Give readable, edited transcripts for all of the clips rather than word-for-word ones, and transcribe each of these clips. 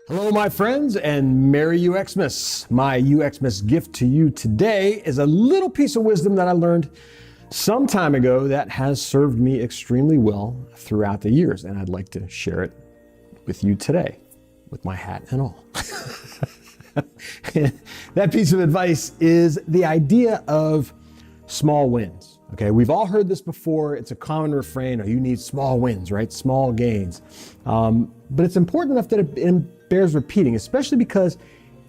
Hello, my friends, and Merry UXmas. My UXmas gift to you today is a little piece of wisdom that I learned some time ago that has served me extremely well throughout the years, and I'd like to share it with you today, with my hat and all. That piece of advice is the idea of small wins. Okay, we've all heard this before. It's a common refrain, you need small wins, right? Small gains. But it's important enough that it bears repeating, especially because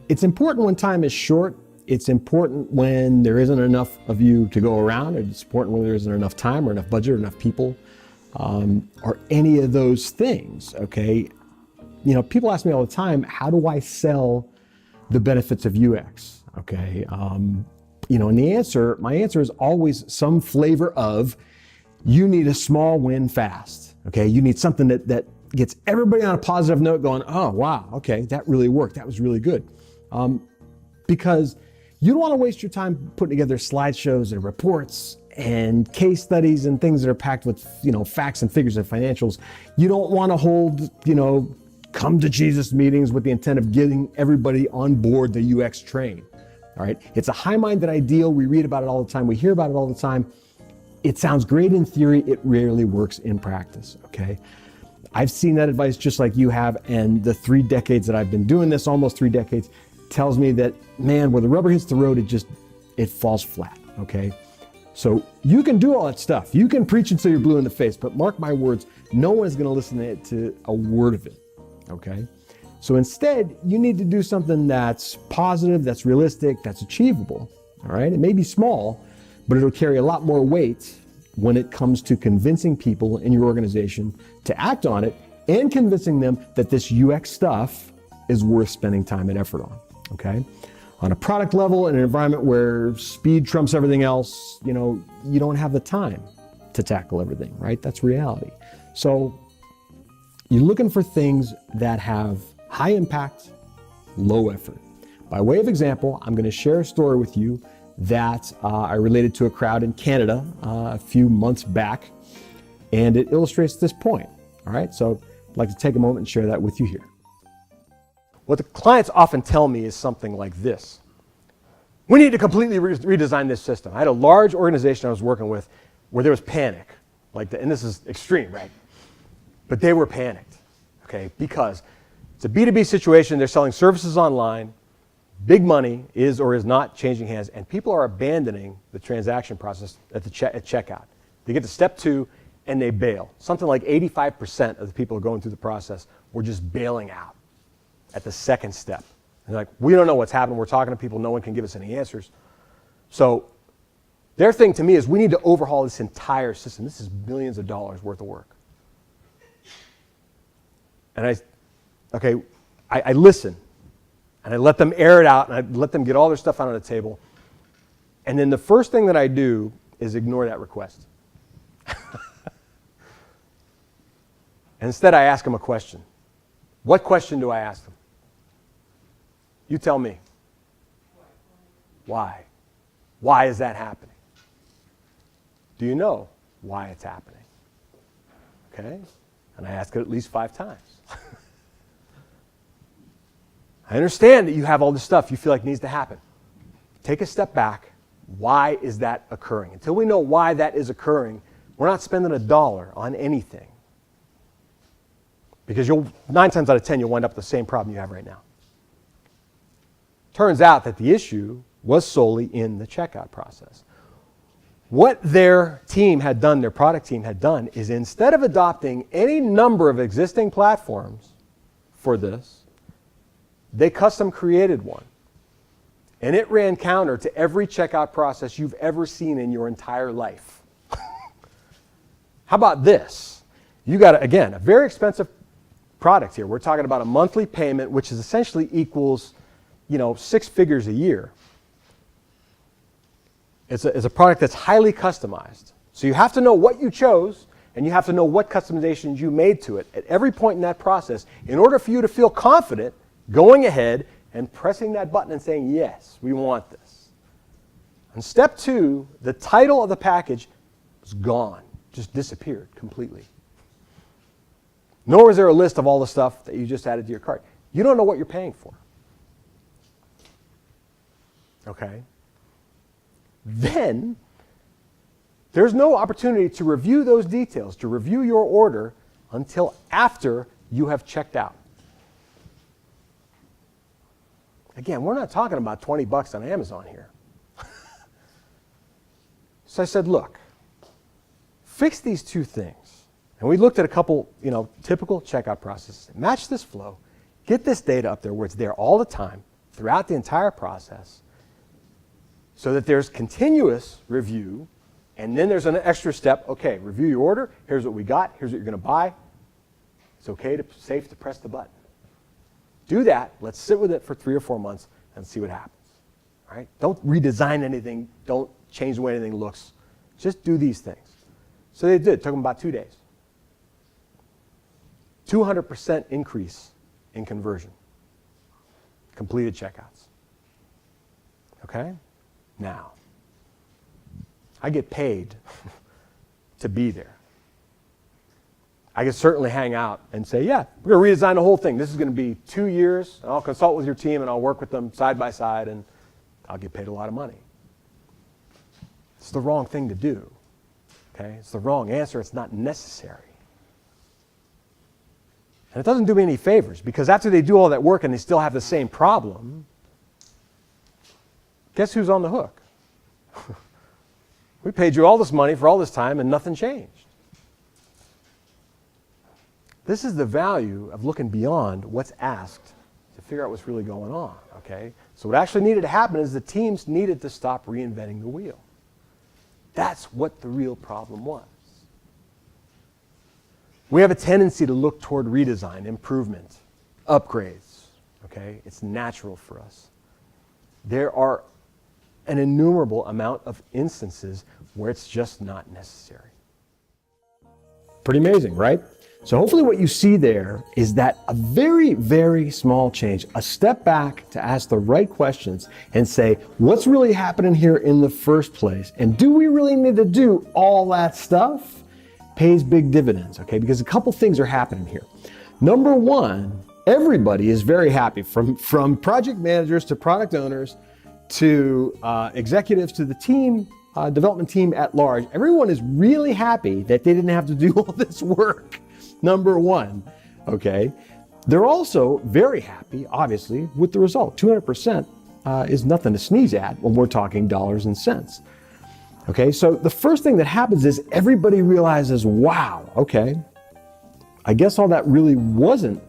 it's important when time is short. It's important when there isn't enough of you to go around. It's important when there isn't enough time or enough budget or enough people, or any of those things, okay? You know, people ask me all the time, how do I sell the benefits of UX, okay? And my answer is always some flavor of, you need a small win fast, okay? You need something that gets everybody on a positive note going, oh, wow, okay, that really worked. That was really good. Because you don't want to waste your time putting together slideshows and reports and case studies and things that are packed with, facts and figures and financials. You don't want to hold, come to Jesus meetings with the intent of getting everybody on board the UX train. All right. It's a high-minded ideal. We read about it all the time. We hear about it all the time. It sounds great in theory. It rarely works in practice. Okay. I've seen that advice just like you have. And the 3 decades that I've been doing this, almost 3 decades, tells me that, man, where the rubber hits the road, it falls flat. Okay. So you can do all that stuff. You can preach until you're blue in the face, but mark my words, no one is going to listen to a word of it. Okay. So instead, you need to do something that's positive, that's realistic, that's achievable. All right. It may be small, but it'll carry a lot more weight when it comes to convincing people in your organization to act on it and convincing them that this UX stuff is worth spending time and effort on. Okay. On a product level, in an environment where speed trumps everything else, you don't have the time to tackle everything, right? That's reality. So you're looking for things that have high impact, low effort. By way of example, I'm going to share a story with you that I related to a crowd in Canada a few months back, and it illustrates this point. All right, so I'd like to take a moment and share that with you here. What the clients often tell me is something like this. We need to completely redesign this system. I had a large organization I was working with where there was panic, and this is extreme, right? But they were panicked, okay, because it's a B2B situation. They're selling services online. Big money is or is not changing hands, and people are abandoning the transaction process at checkout. They get to step 2 and they bail. Something like 85% of the people who are going through the process were just bailing out at the second step. And they're like, we don't know what's happening. We're talking to people. No one can give us any answers. So their thing to me is we need to overhaul this entire system. This is millions of dollars worth of work. And I listen, and I let them air it out, and I let them get all their stuff out on the table. And then the first thing that I do is ignore that request. And instead, I ask them a question. What question do I ask them? You tell me. Why? Why is that happening? Do you know why it's happening? Okay? And I ask it at least 5 times. I understand that you have all this stuff you feel like needs to happen. Take a step back. Why is that occurring? Until we know why that is occurring, we're not spending $1 on anything. Because 9 times out of 10, you'll wind up with the same problem you have right now. Turns out that the issue was solely in the checkout process. What their team had done, their product team had done, is instead of adopting any number of existing platforms for this, they custom created one. And it ran counter to every checkout process you've ever seen in your entire life. How about this? You got, again, a very expensive product here. We're talking about a monthly payment, which is essentially equals, 6 figures a year. It's a product that's highly customized. So you have to know what you chose, and you have to know what customizations you made to it at every point in that process in order for you to feel confident going ahead and pressing that button and saying, yes, we want this. On step 2, the title of the package was gone, just disappeared completely. Nor is there a list of all the stuff that you just added to your cart. you don't know what you're paying for. Okay? Then there's no opportunity to review those details, to review your order until after you have checked out. Again, we're not talking about 20 bucks on Amazon here. So I said, look, fix these two things. And we looked at a couple, typical checkout processes. Match this flow, get this data up there where it's there all the time, throughout the entire process, so that there's continuous review, and then there's an extra step. Okay, review your order. Here's what we got. Here's what you're going to buy. It's safe to press the button. Do that. Let's sit with it for 3 or 4 months and see what happens. All right? Don't redesign anything. Don't change the way anything looks. Just do these things. So they did. It took them about 2 days. 200% increase in conversion. Completed checkouts. Okay? Now, I get paid to be there. I can certainly hang out and say, yeah, we're going to redesign the whole thing. This is going to be 2 years, and I'll consult with your team, and I'll work with them side by side, and I'll get paid a lot of money. It's the wrong thing to do. Okay? It's the wrong answer. It's not necessary. And it doesn't do me any favors, because after they do all that work and they still have the same problem, guess who's on the hook? We paid you all this money for all this time and nothing changed. This is the value of looking beyond what's asked to figure out what's really going on, okay? So what actually needed to happen is the teams needed to stop reinventing the wheel. That's what the real problem was. We have a tendency to look toward redesign, improvement, upgrades, okay? It's natural for us. There are an innumerable amount of instances where it's just not necessary. Pretty amazing, right? So hopefully what you see there is that a very, very small change, a step back to ask the right questions and say, what's really happening here in the first place? And do we really need to do all that stuff? Pays big dividends, okay? Because a couple things are happening here. Number one, everybody is very happy, from project managers to product owners to executives to the team, development team at large. Everyone is really happy that they didn't have to do all this work. Number one, okay? They're also very happy, obviously, with the result. 200% is nothing to sneeze at when we're talking dollars and cents. Okay, so the first thing that happens is everybody realizes, wow, okay, I guess all that really wasn't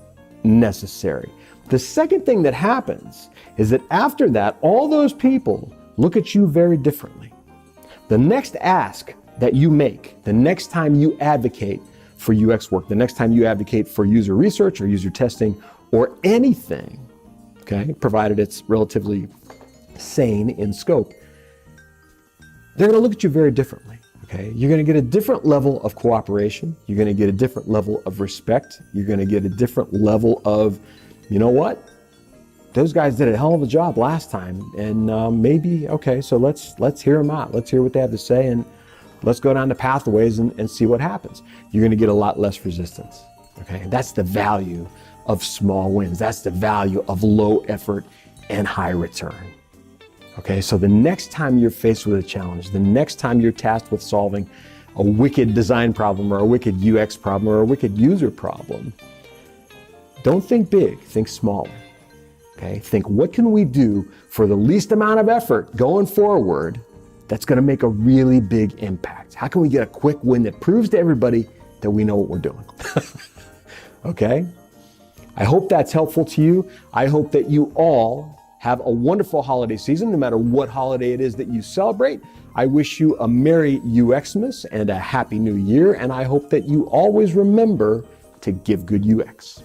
necessary. The second thing that happens is that after that, all those people look at you very differently. The next ask that you make, the next time you advocate for UX work, the next time you advocate for user research or user testing or anything, okay, provided it's relatively sane in scope, they're going to look at you very differently, okay? You're going to get a different level of cooperation. You're going to get a different level of respect. You're going to get a different level of, you know what? Those guys did a hell of a job last time, and maybe, okay, so let's hear them out. Let's hear what they have to say, and let's go down the pathways and see what happens. You're going to get a lot less resistance, okay? That's the value of small wins. That's the value of low effort and high return. Okay, so the next time you're faced with a challenge, the next time you're tasked with solving a wicked design problem or a wicked UX problem or a wicked user problem, don't think big, think smaller. Okay, think what can we do for the least amount of effort going forward that's going to make a really big impact? How can we get a quick win that proves to everybody that we know what we're doing? Okay, I hope that's helpful to you. I hope that you all have a wonderful holiday season, no matter what holiday it is that you celebrate. I wish you a Merry UXmas and a Happy New Year, and I hope that you always remember to give good UX.